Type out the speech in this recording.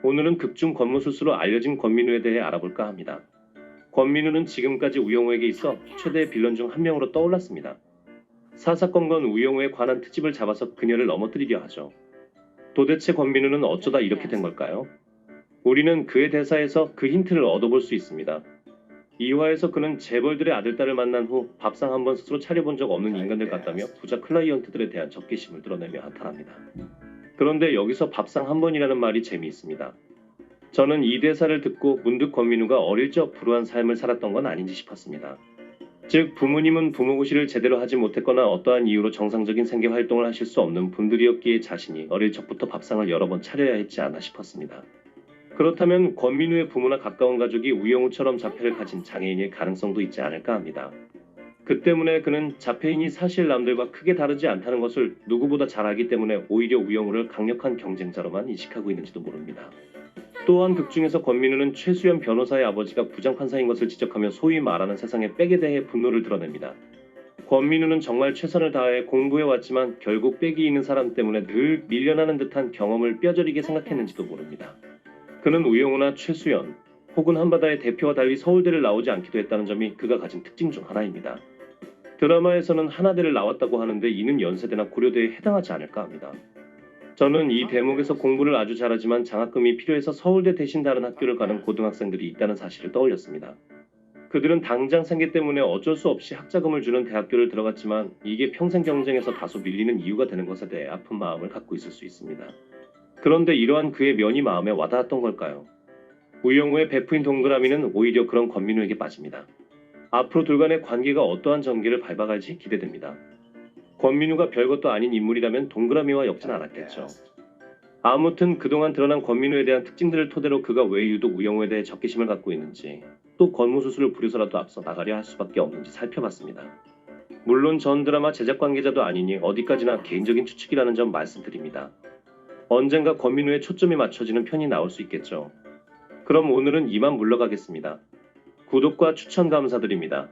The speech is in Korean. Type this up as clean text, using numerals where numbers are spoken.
오늘은 극중 권무술수로 알려진 권민우에 대해 알아볼까 합니다. 권민우는 지금까지 우영우에게 있어 최대의 빌런 중 한 명으로 떠올랐습니다. 사사건건 우영우에 관한 특집을 잡아서 그녀를 넘어뜨리려 하죠. 도대체 권민우는 어쩌다 이렇게 된 걸까요? 우리는 그의 대사에서 그 힌트를 얻어볼 수 있습니다. 2화에서 그는 재벌들의 아들딸을 만난 후 밥상 한 번 스스로 차려본 적 없는 인간들 같다며 부자 클라이언트들에 대한 적개심을 드러내며 한탄합니다. 그런데 여기서 밥상 한 번이라는 말이 재미있습니다. 저는 이 대사를 듣고 문득 권민우가 어릴 적 불우한 삶을 살았던 건 아닌지 싶었습니다. 즉 부모님은 부모고시를 제대로 하지 못했거나 어떠한 이유로 정상적인 생계 활동을 하실 수 없는 분들이었기에 자신이 어릴 적부터 밥상을 여러 번 차려야 했지 않나 싶었습니다. 그렇다면 권민우의 부모나 가까운 가족이 우영우처럼 자폐를 가진 장애인일 가능성도 있지 않을까 합니다. 그 때문에 그는 자폐인이 사실 남들과 크게 다르지 않다는 것을 누구보다 잘 알기 때문에 오히려 우영우를 강력한 경쟁자로만 인식하고 있는지도 모릅니다. 또한 극중에서 권민우는 최수연 변호사의 아버지가 부장판사인 것을 지적하며 소위 말하는 세상의 빽에 대해 분노를 드러냅니다. 권민우는 정말 최선을 다해 공부해왔지만 결국 빽이 있는 사람 때문에 늘 밀려나는 듯한 경험을 뼈저리게 생각했는지도 모릅니다. 그는 우영우나 최수연 혹은 한바다의 대표와 달리 서울대를 나오지 않기도 했다는 점이 그가 가진 특징 중 하나입니다. 드라마에서는 한화대를 나왔다고 하는데 이는 연세대나 고려대에 해당하지 않을까 합니다. 저는 이 대목에서 공부를 아주 잘하지만 장학금이 필요해서 서울대 대신 다른 학교를 가는 고등학생들이 있다는 사실을 떠올렸습니다. 그들은 당장 생계 때문에 어쩔 수 없이 학자금을 주는 대학교를 들어갔지만 이게 평생 경쟁에서 다소 밀리는 이유가 되는 것에 대해 아픈 마음을 갖고 있을 수 있습니다. 그런데 이러한 그의 면이 마음에 와닿았던 걸까요? 우영우의 베프인 동그라미는 오히려 그런 권민우에게 빠집니다. 앞으로 둘 간의 관계가 어떠한 전개를 밟아갈지 기대됩니다. 권민우가 별것도 아닌 인물이라면 동그라미와 엮진 않았겠죠. 아무튼 그동안 드러난 권민우에 대한 특징들을 토대로 그가 왜 유독 우영우에 대해 적개심을 갖고 있는지 또 권무수술을 부려서라도 앞서 나가려 할 수밖에 없는지 살펴봤습니다. 물론 전 드라마 제작 관계자도 아니니 어디까지나 개인적인 추측이라는 점 말씀드립니다. 언젠가 권민우에 초점이 맞춰지는 편이 나올 수 있겠죠. 그럼 오늘은 이만 물러가겠습니다. 구독과 추천 감사드립니다.